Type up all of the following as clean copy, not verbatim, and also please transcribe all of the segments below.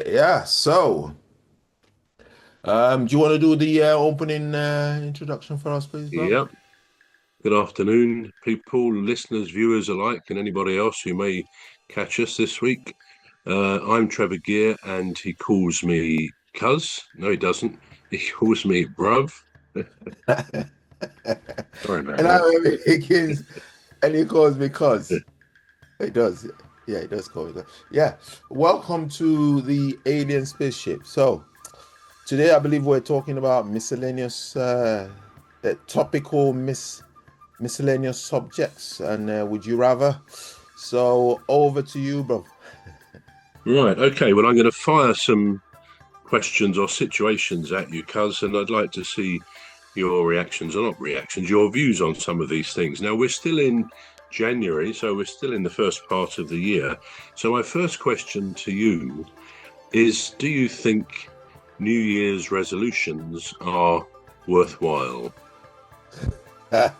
Yeah, so do you want to do the opening introduction for us, please, bro? Yep. Good afternoon, people, listeners, viewers alike, and anybody else who may catch us this week. I'm Trevor Gear, and he calls me Cuz. No, he doesn't. He calls me Bruv. Sorry about And I'm that. Emmy Hikins, and he calls me cuz. He does. Yeah, he does call me cuz. Yeah. Welcome to the Alien Spaceship. So, today I believe we're talking about miscellaneous, topical miscellaneous subjects. And would you rather? So, over to you, bro. Right, okay. Well, I'm going to fire some questions or situations at you, Cuz, and I'd like to see your reactions or not reactions, your views on some of these things. Now, we're still in January, so we're still in the first part of the year. So, my first question to you is, do you think New Year's resolutions are worthwhile? That's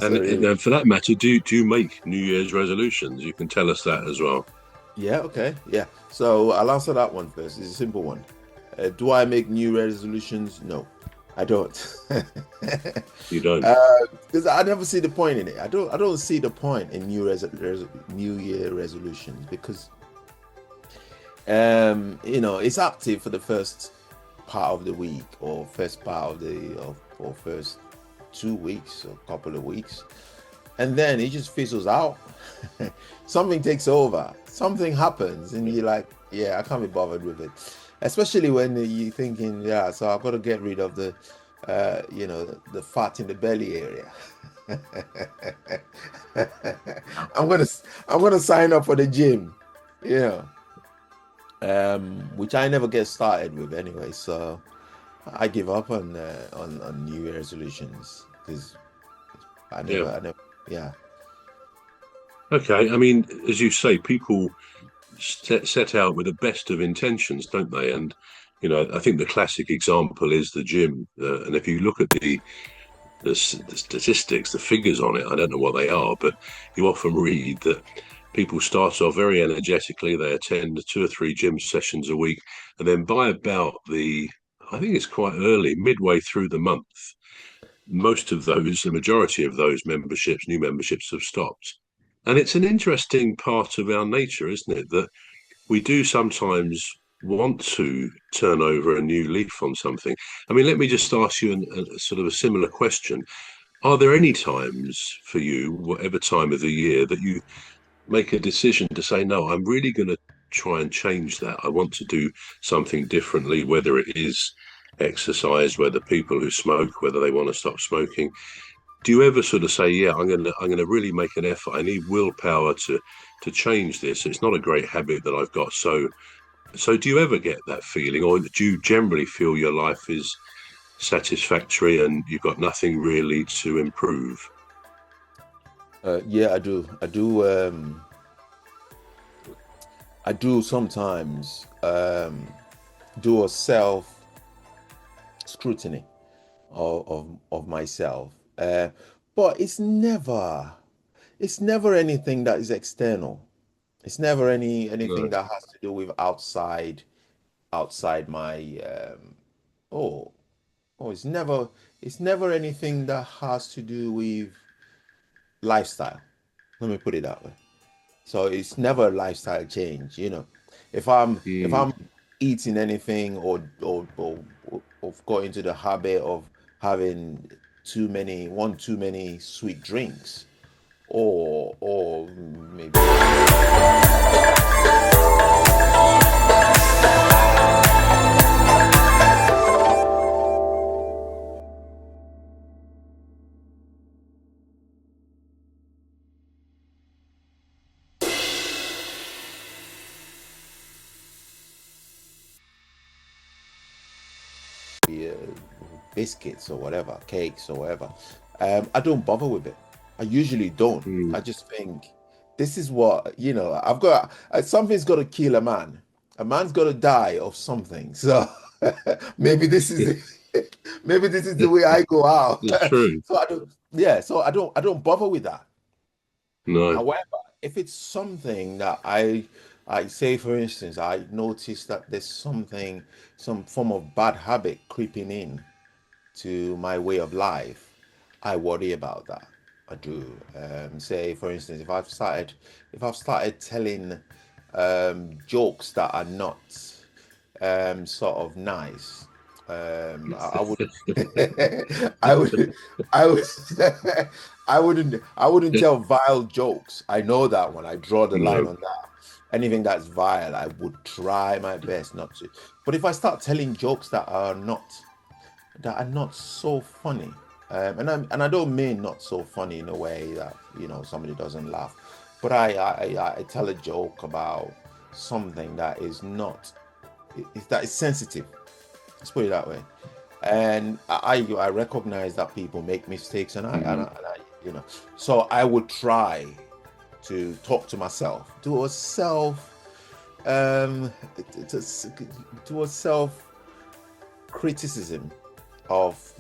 a really And for that matter, do you make New Year's resolutions? You can tell us that as well. Yeah, okay. Yeah. So I'll answer that one first. It's a simple one. Do I make new resolutions? No, I don't. You don't. Because I never see the point in it. I don't see the point in New Year resolutions because it's active for the first part of the week or first part of the of or first 2 weeks or couple of weeks, and then it just fizzles out. Something takes over, something happens, and you're like, yeah, I can't be bothered with it. Especially when you're thinking, yeah, so I've got to get rid of the fat in the belly area. I'm gonna I'm gonna sign up for the gym, you know, which I never get started with anyway. So I give up on New Year resolutions because Yeah. I never, yeah. Okay. I mean, as you say, people set out with the best of intentions, don't they? And I think the classic example is the gym. And if you look at the statistics, the figures on it, I don't know what they are, but you often read that people start off very energetically. They attend 2 or 3 gym sessions a week, and then by about I think it's quite early, midway through the month, the majority of those new memberships have stopped. And it's an interesting part of our nature, isn't it? That we do sometimes want to turn over a new leaf on something. I mean, let me just ask you a sort of a similar question. Are there any times for you, whatever time of the year, that you make a decision to say, no, I'm really going to try and change that? I want to do something differently, whether it is exercise, whether people who smoke, whether they want to stop smoking. Do you ever sort of say, yeah, I'm going to really make an effort. I need willpower to change this. It's not a great habit that I've got. So do you ever get that feeling, or do you generally feel your life is satisfactory and you've got nothing really to improve? Yeah, I do. I do sometimes do a self scrutiny of myself, but it's never anything that is external. It's never anything No. that has to do with outside my oh it's never anything that has to do with lifestyle. Let me put it that way. So it's never a lifestyle change. If I'm Mm. eating anything or got into the habit of having too many sweet drinks, or maybe uh, biscuits or whatever, cakes or whatever, I don't bother with it. I usually don't. Mm. I just think this is what, I've got, something's got to kill a man. A man's got to die of something. So maybe this is maybe this is the way I go out. It's true. So I don't, yeah, so I don't bother with that. No. However, if it's something that I say, for instance, I notice that there's something, some form of bad habit creeping in to my way of life, I worry about that. I do. Say, for instance, if I've started telling jokes that are not sort of nice, I would, I would, I would, I wouldn't tell vile jokes. I know that one. I draw the line No. on that. Anything that's vile, I would try my best not to. But if I start telling jokes that are not so funny. And I don't mean not so funny in a way that somebody doesn't laugh, but I tell a joke about something that is not that is sensitive. Let's put it that way. And I recognize that people make mistakes, and so I would try to talk to myself, do a self to, do a self criticism of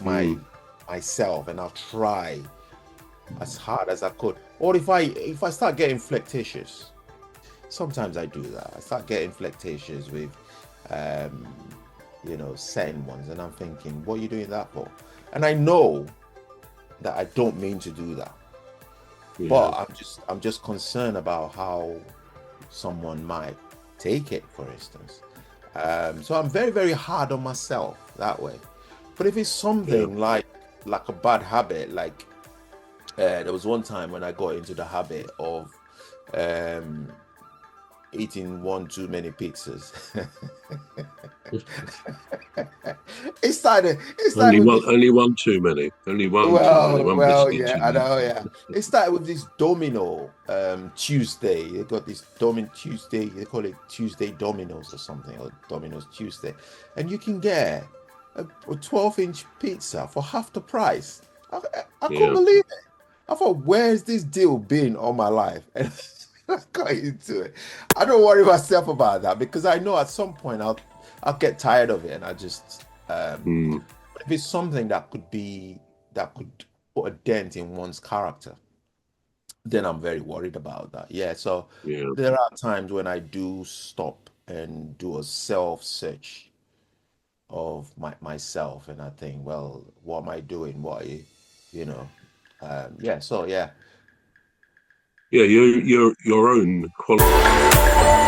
myself, and I'll try as hard as I could. Or if I start getting flirtatious, sometimes I do that. I start getting flirtatious with certain ones, and I'm thinking, what are you doing that for? And I know that I don't mean to do that, but I'm just concerned about how someone might take it, for instance. So I'm very, very hard on myself that way. But if it's something like a bad habit, like there was one time when I got into the habit of eating one too many pizzas. It started with this, Only one too many. Only one too many. One biscuit yeah, too I many. know, yeah. It started with this Domino Tuesday. They got this Domino Tuesday. They call it Tuesday Dominoes or something, or Domino's Tuesday, and you can get a 12-inch pizza for half the price. I couldn't believe it. I thought, where's this deal been all my life? And I got into it. I don't worry myself about that because I know at some point I'll get tired of it, and I just but if it's something that could put a dent in one's character, then I'm very worried about that. Yeah, so Yeah. there are times when I do stop and do a self search of myself, and I think, well, what am I doing? What are you know? Yeah. So yeah. Yeah, your own quality.